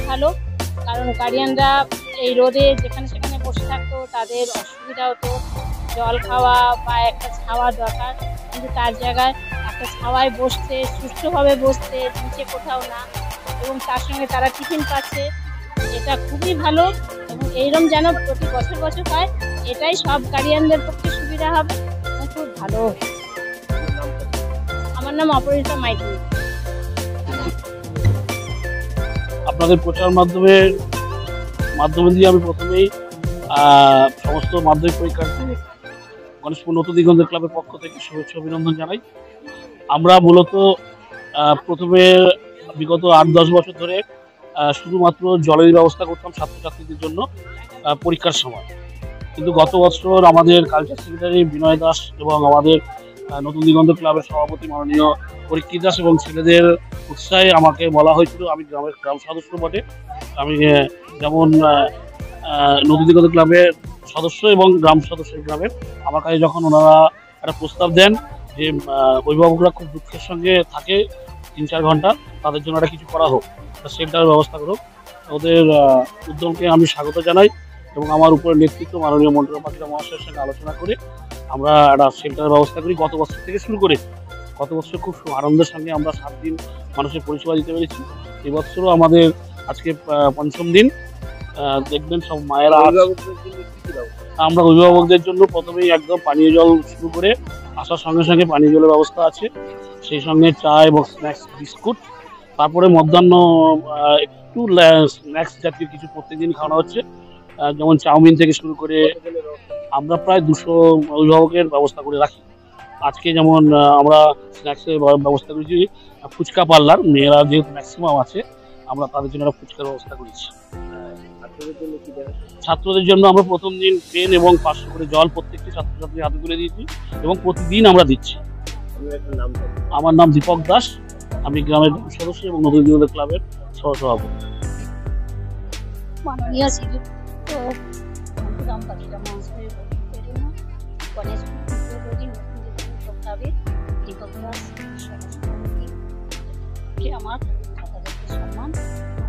ভালো, কারণ গার্ডিয়ানরা এই রোদে যেখানে সেখানে বসে থাকতো, তাদের অসুবিধা হতো, জল খাওয়া বা একটা ছাওয়া দরকার, কিন্তু তার জায়গায় একটা ছাওয়ায় বসছে, সুষ্ঠুভাবে বসছে, নিচে কোথাও না, এবং তার সঙ্গে তারা টিফিন পাচ্ছে। এটা খুবই ভালো, এবং এইরকম যেন প্রতি বছর বছর হয়, এটাই সব গার্ডিয়ানদের পক্ষে সুবিধা হবে, খুব ভালো। আমার নাম অপরিতা মাইতি। আপনাদের প্রচার মাধ্যমে দিয়ে আমি প্রথমেই সমস্ত মাধ্যমিক পরীক্ষার্থী গণেশপুর নতুন দিগন্ত ক্লাবের পক্ষ থেকে শুভেচ্ছা অভিনন্দন জানাই। আমরা মূলত প্রথমে বিগত 8-10 বছর ধরে শুধুমাত্র জলের ব্যবস্থা করতাম ছাত্রছাত্রীদের জন্য পরীক্ষার সময়, কিন্তু গত বছর আমাদের কালচার সেক্রেটারি বিনয় দাস এবং আমাদের নতুন দিগন্ত ক্লাবের সভাপতি মাননীয় পরীক্ষিত দাস এবং ছেলেদের উৎসাহে আমাকে বলা হয়েছিল, আমি গ্রাম সদস্য বটে, আমি যেমন নতুন দিগন্ত ক্লাবের সদস্য এবং গ্রাম সদস্য গ্রামের, আমার কাছে যখন ওনারা একটা প্রস্তাব দেন যে অভিভাবকরা খুব দুঃখের সঙ্গে থাকে 3-4 ঘন্টা, তাদের জন্য একটা কিছু করা হোক, একটা শেল্টারের ব্যবস্থা করুক, ওদের উদ্যমকে আমি স্বাগত জানাই এবং আমার উপরে নেতৃত্ব মাননীয় মন্টুরাম পাখিরা মহাশয়ের সঙ্গে আলোচনা করে আমরা একটা শেল্টারের ব্যবস্থা করি। গত বছর থেকে শুরু করে গত বছর খুব আনন্দের সঙ্গে আমরা 7 দিন মানুষের পরিষেবা দিতে পেরেছি। এবছরও আমাদের আজকে 5ম দিন। দেখবেন সব মায়েরা, আমরা অভিভাবকদের জন্য প্রথমেই একদম পানীয় জল শুরু করে আসার সঙ্গে সঙ্গে পানীয় জলের ব্যবস্থা আছে, সেই সঙ্গে চা এবং স্ন্যাক্স বিস্কুট, তারপরে মধ্যাহ্ন একটু স্ন্যাক্স জাতীয় কিছু প্রত্যেকদিন খাওয়ানো হচ্ছে, যেমন চাউমিন থেকে শুরু করে আমরা প্রায় 200 অভিভাবকের ব্যবস্থা করে রাখি। আজকে যেমন আমরা স্ন্যাক্সের ব্যবস্থা করেছি, ফুচকা পার্লার, মেয়েরা যেহেতু ম্যাক্সিমাম আছে আমরা তাদের জন্য ফুচকার ব্যবস্থা করেছি। ছাত্রদের জন্য আমরা প্রথম দিন পেন এবং 500 করে জল প্রত্যেকটি ছাত্রছাত্রীর হাতে তুলে দিয়েছি এবং প্রতিদিন আমরা দিচ্ছি। আমার নাম দীপক দাস, আমি গ্রামের সদস্য এবং নতুন দিগন্ত ক্লাবের সহসভাপতি। মাননীয় শ্রীযুক্ত মন্টুরাম পাখিরা মহাশয়ের প্রেরণা গণেশপুর নতুন দিগন্ত ক্লাবের দীপক দাস সহসভাপতি, আমার যথাযথ সম্মান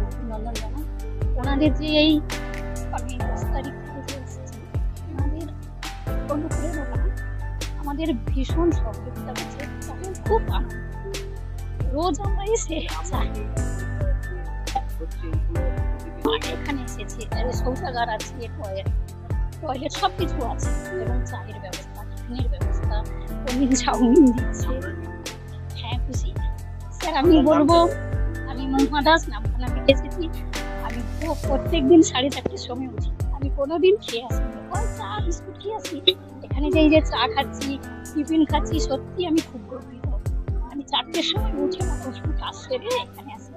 অভিনন্দন জানাই। ওনাদের যে এই আমি 10 তারিখ থেকে এসেছি, ওনাদের অনুপ্রেরণা আমাদের ভীষণ সহযোগিতা করছে, তখন খুব আনন্দ। রোজ আমরা এসে এখানে এসেছি, শৌচাগার আছে, টয়লেট সব কিছু আছে, এবং চায়ের ব্যবস্থা, টিফিনের ব্যবস্থা, পনির চাউমিন দিচ্ছে। হ্যাঁ, খুশি স্যার। আমি বলবো, আমি মহুয়া দাস, নামখানা থেকে এসেছি। আমি প্রত্যেক দিন 4:30টার সময় উঠি, আমি কোনোদিন খেয়ে আসি চা বিস্কুট খেয়ে আসি। এখানে যে এই যে চা খাচ্ছি, টিফিন খাচ্ছি, সত্যি আমি খুব গর্বিত। আমি 4টের সময় উঠে আমার কাজ সেরে এখানে আসি।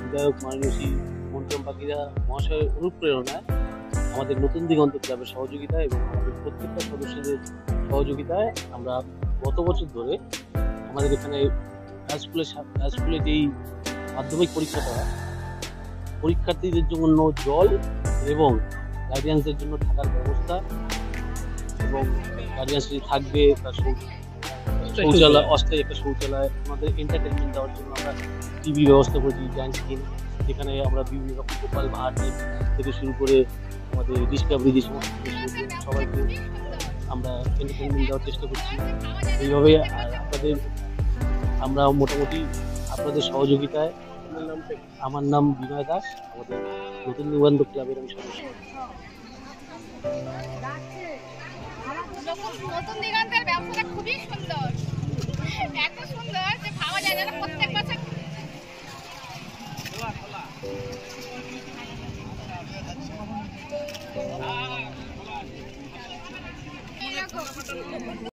বিধায়ক মাননীয় মন্টুরাম পাখিরা মহাশয়ের অনুপ্রেরণায়, আমাদের নতুন দিগন্ত ক্লাবের সহযোগিতায় এবং আমাদের প্রত্যেকটা সদস্যদের সহযোগিতায় আমরা গত বছর ধরে আমাদের এখানে স্কুলে যেই মাধ্যমিক পরীক্ষাটা হয়, পরীক্ষার্থীদের জন্য জল এবং গার্ডিয়ানসদের জন্য থাকার ব্যবস্থা, এবং গার্ডিয়ানস যদি থাকবে তার শৌচালয়, অস্থায়ী একটা শৌচালয়, আমাদের এন্টারটেনমেন্ট দেওয়ার জন্য আমরা টিভি ব্যবস্থা করেছি, জ্ঞান স্ক্রিন, যেখানে আমরা বিভিন্ন রকম গোপাল ভাঁড় থেকে শুরু করে আমাদের ডিসকাভারি যে সমস্ত সবাইকে আমরা এন্টারটেনমেন্ট দেওয়ার চেষ্টা করছি। এইভাবে আমরা মোটামুটি আপনাদের সহযোগিতায়। আমার নাম বিনয় দাস, আমাদের নতুন দিগন্ত ক্লাবের আমি সদস্য। নতুন দিগন্তের ব্যবসাটা খুবই সুন্দর।